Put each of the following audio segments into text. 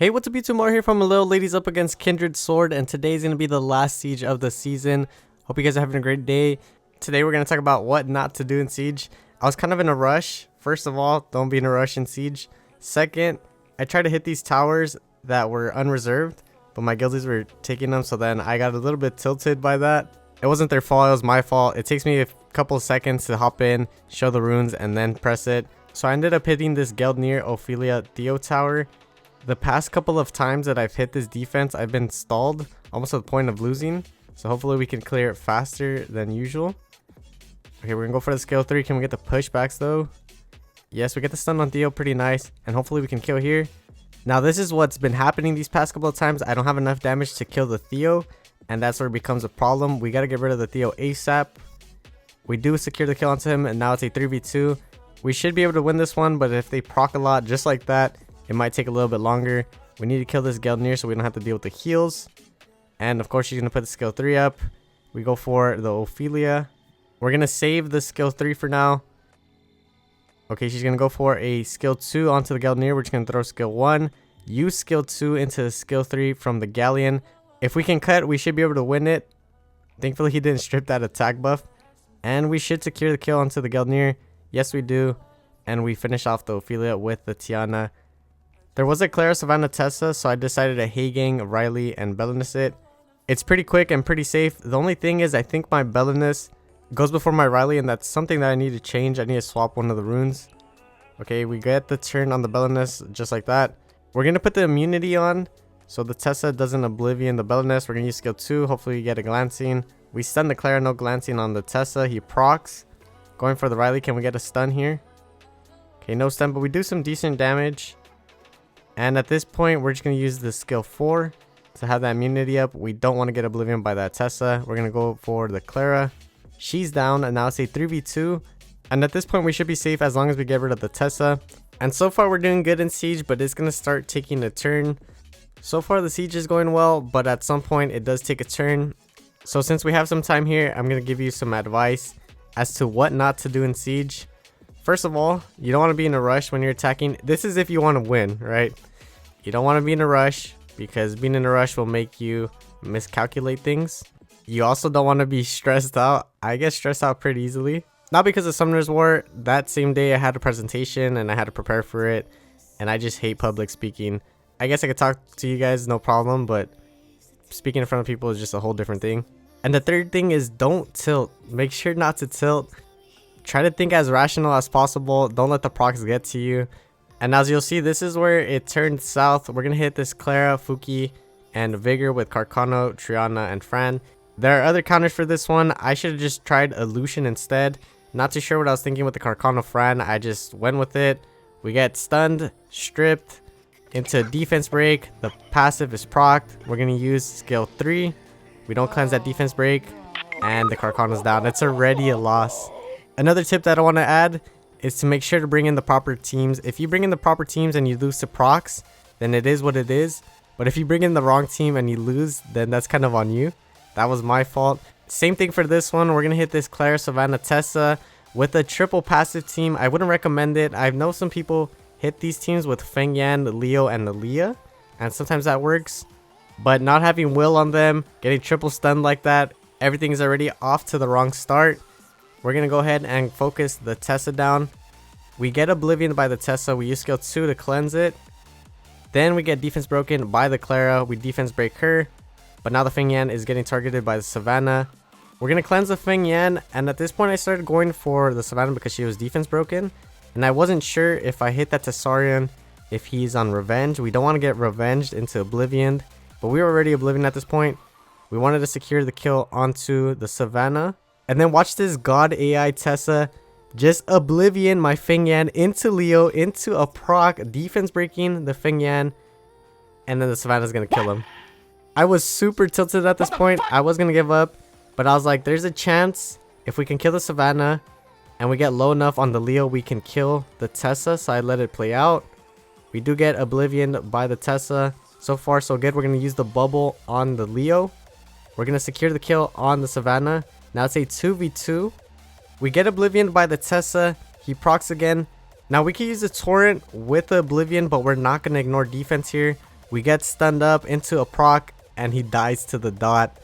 Hey, what's up YouTube? More here from a little ladies up against Kindred Sword, and today's gonna be the last siege of the season. Hope you guys are having a great day. Today we're gonna talk about what not to do in siege. I was kind of in a rush. First of all, don't be in a rush in siege. Second, I tried to hit these towers that were unreserved, but my guildies were taking them, so then I got a little bit tilted by that. It wasn't their fault, it was my fault. It takes me a couple of seconds to hop in, show the runes, and then press it. So I ended up hitting this guild near Ophelia Theo tower. The past couple of times that I've hit this defense, I've been stalled almost to the point of losing. So hopefully we can clear it faster than usual. Okay, we're gonna go for the skill 3. Can we get the pushbacks though? Yes, we get the stun on Theo, pretty nice. And hopefully we can kill here. Now this is what's been happening these past couple of times. I don't have enough damage to kill the Theo, and that's where it becomes a problem. We gotta get rid of the Theo ASAP. We do secure the kill onto him, and now it's a 3v2. We should be able to win this one, but if they proc a lot just like that, it might take a little bit longer. We need to kill this guild near so we don't have to deal with the heals. And of course she's going to put the skill 3 up. We go for the Ophelia. We're going to save the skill 3 for now. Okay, she's going to go for a skill 2 onto the guild near. We're just going to throw skill 1. Use skill 2 into skill 3 from the galleon. If we can cut, we should be able to win it. Thankfully he didn't strip that attack buff. And we should secure the kill onto the guild near. Yes, we do. And we finish off the Ophelia with the Tiana. There was a Clara, Savannah, Tessa, so I decided to Haygang, Riley, and Belinus it. It's pretty quick and pretty safe. The only thing is I think my Belinus goes before my Riley, and that's something that I need to change. I need to swap one of the runes. Okay, we get the turn on the Belinus just like that. We're going to put the immunity on, so the Tessa doesn't oblivion the Belinus. We're going to use skill 2. Hopefully we get a glancing. We stun the Clara, no glancing on the Tessa. He procs. Going for the Riley. Can we get a stun here? Okay, no stun, but we do some decent damage. And at this point, we're just going to use the skill 4 to have that immunity up. We don't want to get oblivion by that Tessa. We're going to go for the Clara. She's down, and now it's a 3v2. And at this point, we should be safe as long as we get rid of the Tessa. And so far, we're doing good in siege, but it's going to start taking a turn. So far, the siege is going well, but at some point, it does take a turn. So since we have some time here, I'm going to give you some advice as to what not to do in siege. First of all, you don't want to be in a rush when you're attacking. This is if you want to win, right? You don't want to be in a rush because being in a rush will make you miscalculate things. You also don't want to be stressed out. I get stressed out pretty easily. Not because of Summoner's War. That same day I had a presentation and I had to prepare for it. And I just hate public speaking. I guess I could talk to you guys, no problem. But speaking in front of people is just a whole different thing. And the third thing is don't tilt. Make sure not to tilt. Try to think as rational as possible. Don't let the procs get to you. And as you'll see, this is where it turned south. We're going to hit this Clara, Fuki, and Vigor with Carcano, Triana, and Fran. There are other counters for this one. I should have just tried Illusion instead. Not too sure what I was thinking with the Carcano Fran. I just went with it. We get stunned, stripped into defense break. The passive is procced. We're going to use skill 3. We don't cleanse that defense break. And the Carcano's down. It's already a loss. Another tip that I want to add is to make sure to bring in the proper teams. If you bring in the proper teams and you lose to procs, then it is what it is. But if you bring in the wrong team and you lose, then that's kind of on you. That was my fault. Same thing for this one. We're going to hit this Clara, Savannah, Tessa with a triple passive team. I wouldn't recommend it. I know some people hit these teams with Feng Yan, Leo, and Aaliyah, and sometimes that works. But not having Will on them, getting triple stunned like that, everything is already off to the wrong start. We're going to go ahead and focus the Tessa down. We get oblivion by the Tessa. We use skill 2 to cleanse it. Then we get defense broken by the Clara. We defense break her. But now the Feng Yan is getting targeted by the Savannah. We're going to cleanse the Feng Yan. And at this point I started going for the Savannah because she was defense broken. And I wasn't sure if I hit that Tessarion, if he's on revenge. We don't want to get revenged into oblivion. But we were already oblivion at this point. We wanted to secure the kill onto the Savannah. And then watch this God AI Tessa just oblivion my Feng Yan into Leo, into a proc, defense breaking the Feng Yan, and then the Savannah's going to kill him. I was super tilted at this point. I was going to give up, but I was like, there's a chance if we can kill the Savannah and we get low enough on the Leo, we can kill the Tessa, so I let it play out. We do get oblivion by the Tessa. So far, so good. We're going to use the bubble on the Leo. We're going to secure the kill on the Savannah. Now it's a 2v2. We get oblivion by the Tessa. He procs again. Now we can use the torrent with the oblivion, but we're not going to ignore defense here. We get stunned up into a proc and he dies to the dot.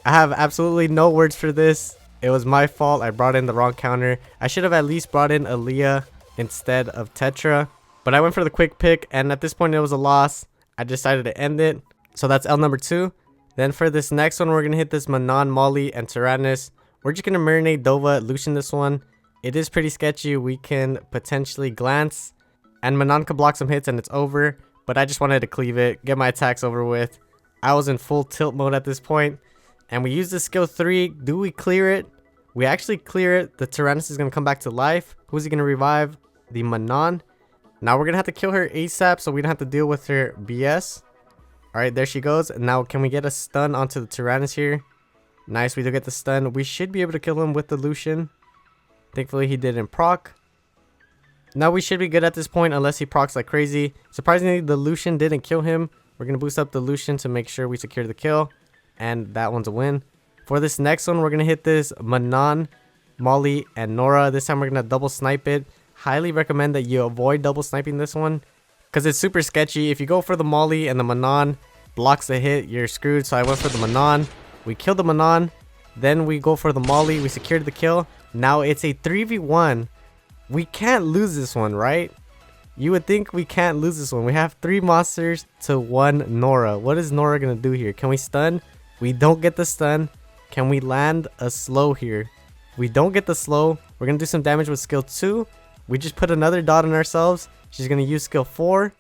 I have absolutely no words for this. It was my fault. I brought in the wrong counter. I should have at least brought in Aaliyah instead of Tetra. But I went for the quick pick, and at this point it was a loss. I decided to end it. So that's L number 2. Then for this next one, we're going to hit this Manon, Molly, and Tyrannus. We're just going to marinate Dova, Lucian this one. It is pretty sketchy. We can potentially glance, and Manon could block some hits and it's over. But I just wanted to cleave it, get my attacks over with. I was in full tilt mode at this point. And we use the skill 3. Do we clear it? We actually clear it. The Tyrannus is going to come back to life. Who's he going to revive? The Manon. Now we're going to have to kill her ASAP so we don't have to deal with her BS. Alright, there she goes. Now can we get a stun onto the Tyrannus here? Nice, we do get the stun. We should be able to kill him with the Lucian. Thankfully he didn't proc. Now we should be good at this point unless he procs like crazy. Surprisingly, the Lucian didn't kill him. We're going to boost up the Lucian to make sure we secure the kill. And that one's a win. For this next one, we're going to hit this Manon, Molly, and Nora. This time we're going to double snipe it. Highly recommend that you avoid double sniping this one, because it's super sketchy. If you go for the Molly and the Manon blocks the hit, you're screwed. So I went for the Manon. We killed the Manon. Then we go for the Molly. We secured the kill. Now it's a 3v1. We can't lose this one, right? You would think we can't lose this one. We have 3 monsters to 1 Nora. What is Nora going to do here? Can we stun? We don't get the stun. Can we land a slow here? We don't get the slow. We're going to do some damage with skill 2. We just put another dot on ourselves. She's going to use skill 4.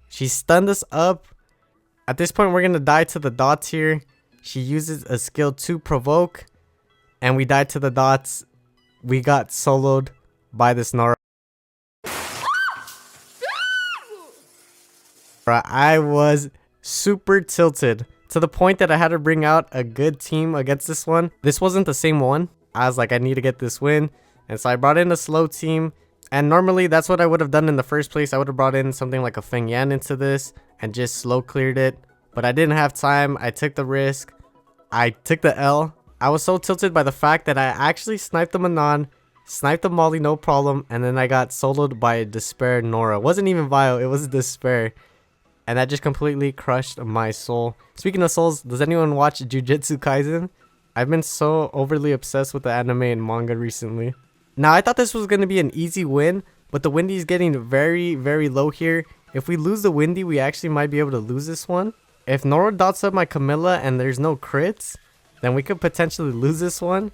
She stunned us up. At this point, we're going to die to the dots here. She uses a skill 2 provoke. And we died to the dots. We got soloed by this Nora. I was super tilted, to the point that I had to bring out a good team against this one. This wasn't the same one. I was like, I need to get this win. And so I brought in a slow team. And normally that's what I would have done in the first place. I would have brought in something like a Feng Yan into this and just slow cleared it. But I didn't have time. I took the risk. I took the L. I was so tilted by the fact that I actually sniped the Manon, sniped the Molly, no problem. And then I got soloed by a Despair Nora. It wasn't even Vile. It was Despair. And that just completely crushed my soul. Speaking of souls, does anyone watch Jujutsu Kaisen? I've been so overly obsessed with the anime and manga recently. Now, I thought this was going to be an easy win, but the Windy is getting very, very low here. If we lose the Windy, we actually might be able to lose this one. If Nora dots up my Camilla and there's no crits, then we could potentially lose this one.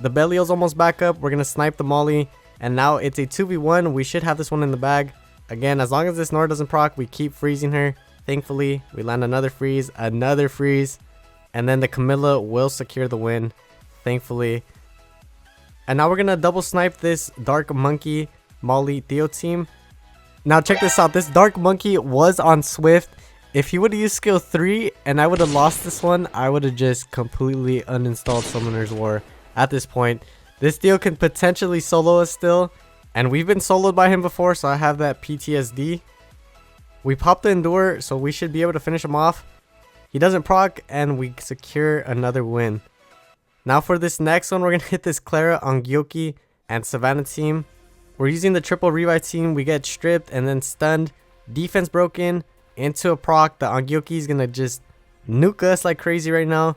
The Belial's almost back up. We're going to snipe the Molly. And now it's a 2v1. We should have this one in the bag. Again, as long as this Nora doesn't proc, we keep freezing her. Thankfully, we land another freeze, and then the Camilla will secure the win, thankfully. And now we're going to double snipe this Dark Monkey Molly Theo team. Now check this out. This Dark Monkey was on Swift. If he would have used skill 3 and I would have lost this one, I would have just completely uninstalled Summoner's War at this point. This Theo can potentially solo us still. And we've been soloed by him before, so I have that PTSD. We pop the Endure, so we should be able to finish him off. He doesn't proc, and we secure another win. Now for this next one, we're going to hit this Clara, Ongyoki, and Savannah team. We're using the triple revive team. We get stripped and then stunned. Defense broken into a proc. The Ongyoki is going to just nuke us like crazy right now.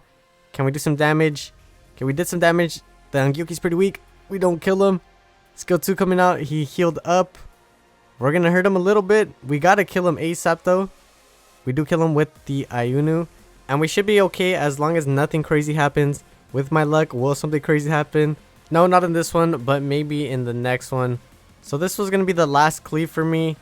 Can we do some damage? Okay, we did some damage. The Ongyoki's pretty weak. We don't kill him. Skill 2 coming out. He healed up. We're going to hurt him a little bit. We got to kill him ASAP though. We do kill him with the Ayunu. And we should be okay as long as nothing crazy happens. With my luck, will something crazy happen? No, not in this one, but maybe in the next one. So this was going to be the last cleave for me.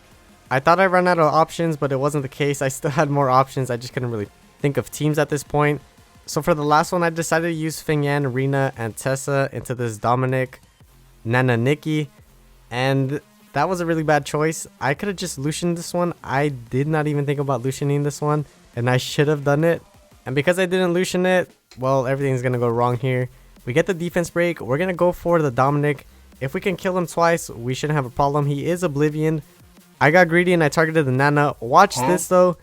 I thought I ran out of options, but it wasn't the case. I still had more options. I just couldn't really think of teams at this point. So for the last one, I decided to use Feng Yan, Rina, and Tessa into this Dominic, Nana Nikki, and that was a really bad choice. I could have just Lucianed this one. I did not even think about Lucianing this one, and I should have done it. And because I didn't Lucian it, well, everything's going to go wrong here. We get the defense break. We're going to go for the Dominic. If we can kill him twice, we shouldn't have a problem. He is Oblivion. I got greedy and I targeted the Nana. Watch this though.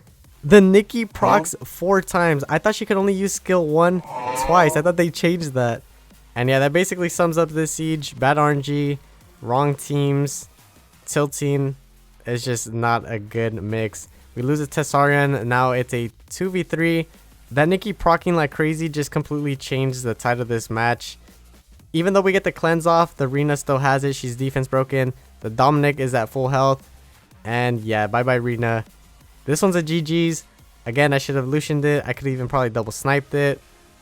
The Nikki procs 4 times. I thought she could only use skill 1 twice. I thought they changed that. And yeah, that basically sums up this siege. Bad RNG, wrong teams, tilting. It's just not a good mix. We We lose a Tessarian. Now it's a 2v3. That Nikki procking like crazy just completely changed the tide of this match. Even though we get the cleanse off, the Rena still has it. She's defense broken. The Dominic is at full health. And yeah, bye-bye Rena. This one's a GG's. Again, I should have Lucianed it. I could even probably double sniped it.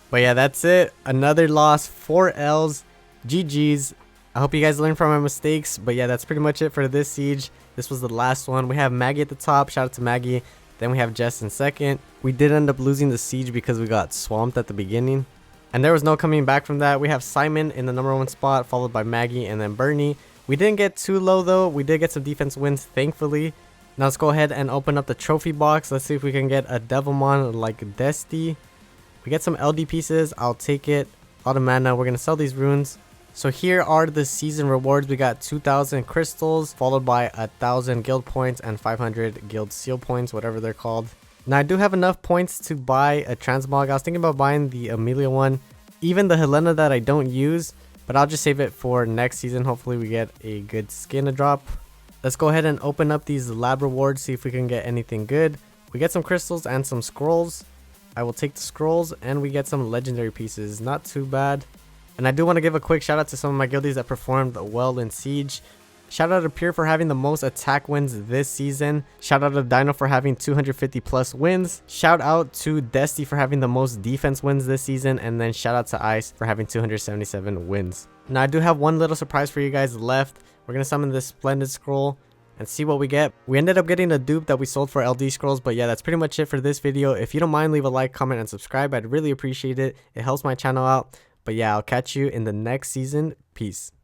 But yeah, that's it. Another loss. 4 L's. GG's. I hope you guys learned from my mistakes. But yeah, that's pretty much it for this siege. This was the last one. We have Maggie at the top. Shout out to Maggie. Then we have Jess in second. We did end up losing the siege because we got swamped at the beginning. And there was no coming back from that. We have Simon in the #1 spot, followed by Maggie and then Bernie. We didn't get too low though. We did get some defense wins, thankfully. Now let's go ahead and open up the trophy box. Let's see if we can get a Devilmon like Desti. We get some LD pieces. I'll take it. A lot of mana. We're going to sell these runes. So here are the season rewards. We got 2,000 crystals, followed by 1,000 guild points and 500 guild seal points, whatever they're called. Now I do have enough points to buy a transmog. I was thinking about buying the Amelia one, even the Helena that I don't use, but I'll just save it for next season. Hopefully we get a good skin to drop. Let's go ahead and open up these lab rewards, see if we can get anything good. We get some crystals and some scrolls. I will take the scrolls, and we get some legendary pieces. Not too bad. And I do want to give a quick shout out to some of my guildies that performed well in Siege. Shout out to Pure for having the most attack wins this season. Shout out to Dino for having 250 plus wins. Shout out to Desti for having the most defense wins this season. And then shout out to Ice for having 277 wins. Now I do have one little surprise for you guys left. We're going to summon this Splendid Scroll and see what we get. We ended up getting a dupe that we sold for LD scrolls, but yeah, that's pretty much it for this video. If you don't mind, leave a like, comment, and subscribe. I'd really appreciate it. It helps my channel out. But yeah, I'll catch you in the next season. Peace.